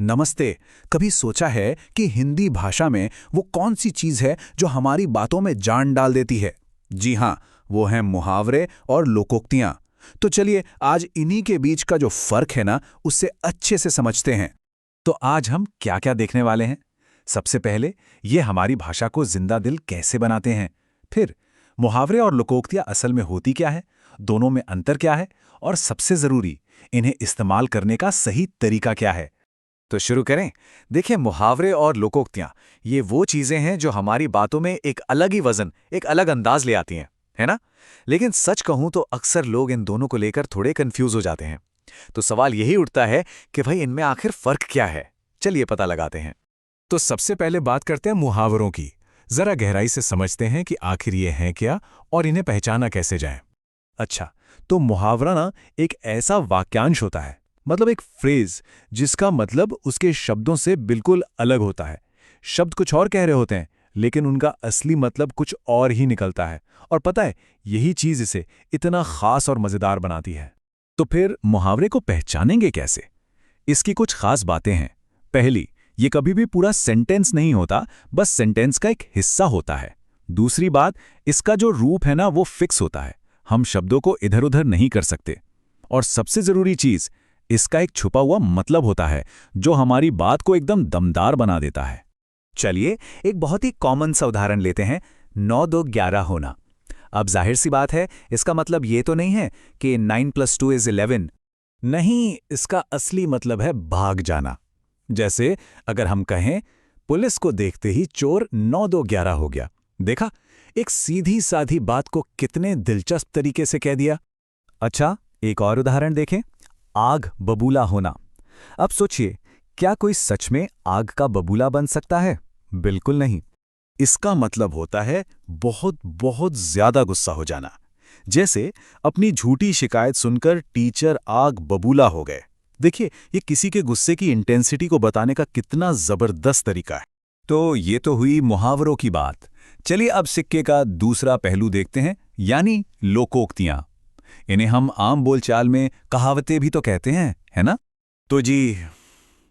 नमस्ते। कभी सोचा है कि हिंदी भाषा में वो कौन सी चीज है जो हमारी बातों में जान डाल देती है? जी हाँ, वो हैं मुहावरे और लोकोक्तियां। तो चलिए आज इन्हीं के बीच का जो फर्क है ना, उससे अच्छे से समझते हैं। तो आज हम क्या क्या देखने वाले हैं? सबसे पहले ये हमारी भाषा को जिंदा दिल कैसे बनाते हैं। फिर मुहावरे और लोकोक्तियां असल में होती क्या है, दोनों में अंतर क्या है, और सबसे जरूरी, इन्हें इस्तेमाल करने का सही तरीका क्या है। तो शुरू करें। देखिए, मुहावरे और लोकोक्तियां ये वो चीजें हैं जो हमारी बातों में एक अलग ही वजन, एक अलग अंदाज ले आती हैं, है ना? लेकिन सच कहूं तो अक्सर लोग इन दोनों को लेकर थोड़े कंफ्यूज हो जाते हैं। तो सवाल यही उठता है कि भाई इनमें आखिर फर्क क्या है। चलिए पता लगाते हैं। तो सबसे पहले बात करते हैं मुहावरों की। जरा गहराई से समझते हैं कि आखिर ये हैं क्या और इन्हें पहचाना कैसे जाए। अच्छा, तो मुहावरा ना एक ऐसा वाक्यांश होता है, मतलब एक फ्रेज जिसका मतलब उसके शब्दों से बिल्कुल अलग होता है। शब्द कुछ और कह रहे होते हैं, लेकिन उनका असली मतलब कुछ और ही निकलता है। और पता है, यही चीज इसे इतना खास और मजेदार बनाती है। तो फिर मुहावरे को पहचानेंगे कैसे? इसकी कुछ खास बातें हैं। पहली, ये कभी भी पूरा सेंटेंस नहीं होता, बस सेंटेंस का एक हिस्सा होता है। दूसरी बात, इसका जो रूप है ना वो फिक्स होता है, हम शब्दों को इधर उधर नहीं कर सकते। और सबसे जरूरी चीज, इसका एक छुपा हुआ मतलब होता है जो हमारी बात को एकदम दमदार बना देता है। चलिए एक बहुत ही कॉमन सा उदाहरण लेते हैं, 9 2 11 होना। अब जाहिर सी बात है, इसका मतलब ये तो नहीं है कि 9 + 2 = 11। नहीं, इसका असली मतलब है भाग जाना। जैसे अगर हम कहें, पुलिस को देखते ही चोर 9 2 11 हो गया। देखा, एक सीधी साधी बात को कितने दिलचस्प तरीके से कह दिया। अच्छा, एक और उदाहरण देखें, आग बबूला होना। अब सोचिए, क्या कोई सच में आग का बबूला बन सकता है? बिल्कुल नहीं। इसका मतलब होता है बहुत बहुत ज्यादा गुस्सा हो जाना। जैसे अपनी झूठी शिकायत सुनकर टीचर आग बबूला हो गए। देखिए, ये किसी के गुस्से की इंटेंसिटी को बताने का कितना जबरदस्त तरीका है। तो ये तो हुई मुहावरों की बात। चलिए अब सिक्के का दूसरा पहलू देखते हैं, यानी लोकोक्तियां। इन्हें हम आम बोलचाल में कहावतें भी तो कहते हैं, है ना? तो जी,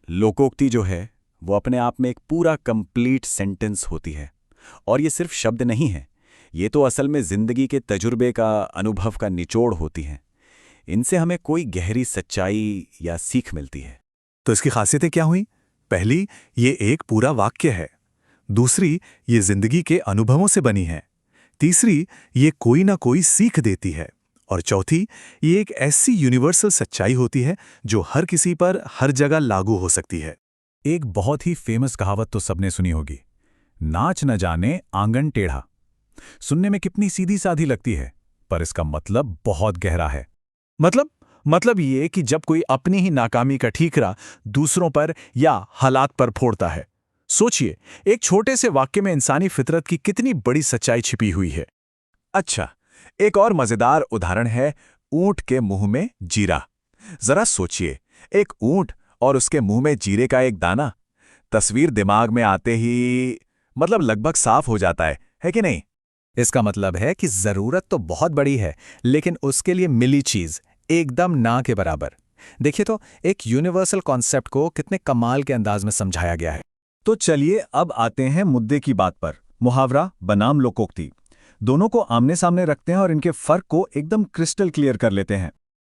लोकोक्ति जो है वो अपने आप में एक पूरा कंप्लीट सेंटेंस होती है। और ये सिर्फ शब्द नहीं है, ये तो असल में जिंदगी के तजुर्बे का, अनुभव का निचोड़ होती हैं। इनसे हमें कोई गहरी सच्चाई या सीख मिलती है। तो इसकी खासियतें क्या हुई? पहली, ये एक पूरा वाक्य है। दूसरी, ये जिंदगी के अनुभवों से बनी है। तीसरी, ये कोई ना कोई सीख देती है। और चौथी, ये एक ऐसी यूनिवर्सल सच्चाई होती है जो हर किसी पर हर जगह लागू हो सकती है। एक बहुत ही फेमस कहावत तो सबने सुनी होगी, नाच न जाने आंगन टेढ़ा। सुनने में कितनी सीधी साधी लगती है, पर इसका मतलब बहुत गहरा है। मतलब ये कि जब कोई अपनी ही नाकामी का ठीकरा दूसरों पर या हालात पर फोड़ता है। सोचिए, एक छोटे से वाक्य में इंसानी फितरत की कितनी बड़ी सच्चाई छिपी हुई है। अच्छा, एक और मजेदार उदाहरण है, ऊंट के मुंह में जीरा। जरा सोचिए, एक ऊंट और उसके मुंह में जीरे का एक दाना। तस्वीर दिमाग में आते ही मतलब लगभग साफ हो जाता है कि नहीं? इसका मतलब है कि जरूरत तो बहुत बड़ी है, लेकिन उसके लिए मिली चीज एकदम ना के बराबर। देखिए तो एक यूनिवर्सल कॉन्सेप्ट को कितने कमाल के अंदाज में समझाया गया है। तो चलिए अब आते हैं मुद्दे की बात पर, मुहावरा बनाम लोकोक्ति। दोनों को आमने सामने रखते हैं और इनके फर्क को एकदम क्रिस्टल क्लियर कर लेते हैं।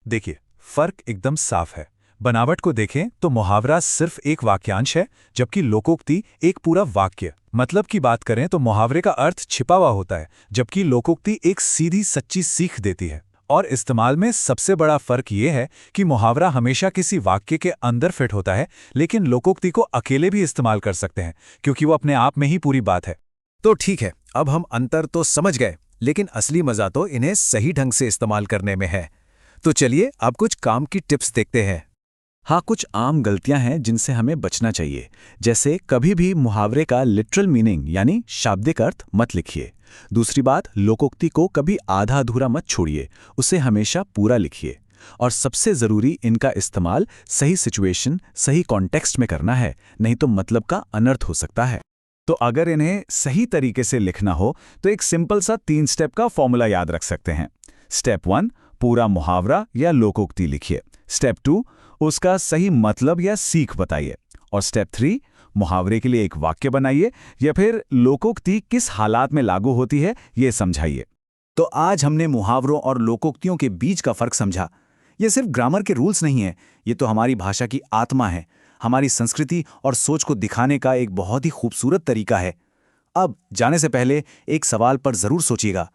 देखिए, फर्क एकदम साफ है। बनावट को देखें तो मुहावरा सिर्फ एक वाक्यांश है, जबकि लोकोक्ति एक पूरा वाक्य। मतलब की बात करें तो मुहावरे का अर्थ छिपा हुआ होता है, जबकि लोकोक्ति एक सीधी सच्ची सीख देती है। और इस्तेमाल में सबसे बड़ा फर्क ये है कि मुहावरा हमेशा किसी वाक्य के अंदर फिट होता है, लेकिन लोकोक्ति को अकेले भी इस्तेमाल कर सकते हैं, क्योंकि वो अपने आप में ही पूरी बात है। तो ठीक है, अब हम अंतर तो समझ गए, लेकिन असली मजा तो इन्हें सही ढंग से इस्तेमाल करने में है। तो चलिए अब कुछ काम की टिप्स देखते हैं। हाँ, कुछ आम गलतियां हैं जिनसे हमें बचना चाहिए। जैसे कभी भी मुहावरे का लिटरल मीनिंग यानी शाब्दिक अर्थ मत लिखिए। दूसरी बात, लोकोक्ति को कभी आधा अधूरा मत छोड़िए, उसे हमेशा पूरा लिखिए। और सबसे जरूरी, इनका इस्तेमाल सही सिचुएशन, सही कॉन्टेक्स्ट में करना है, नहीं तो मतलब का अनर्थ हो सकता है। तो अगर इन्हें सही तरीके से लिखना हो तो एक सिंपल सा 3 स्टेप का फॉर्मूला याद रख सकते हैं। स्टेप 1, पूरा मुहावरा या लोकोक्ति लिखिए। स्टेप 2, उसका सही मतलब या सीख बताइए। और स्टेप 3, मुहावरे के लिए एक वाक्य बनाइए या फिर लोकोक्ति किस हालात में लागू होती है ये समझाइए। तो आज हमने मुहावरों और लोकोक्तियों के बीच का फर्क समझा। ये सिर्फ ग्रामर के रूल्स नहीं है, ये तो हमारी भाषा की आत्मा है, हमारी संस्कृति और सोच को दिखाने का एक बहुत ही खूबसूरत तरीका है। अब जाने से पहले एक सवाल पर जरूर सोचिएगा,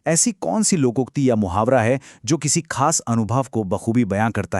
ऐसी कौन सी लोकोक्ति या मुहावरा है जो किसी खास अनुभव को बखूबी बयां करता है?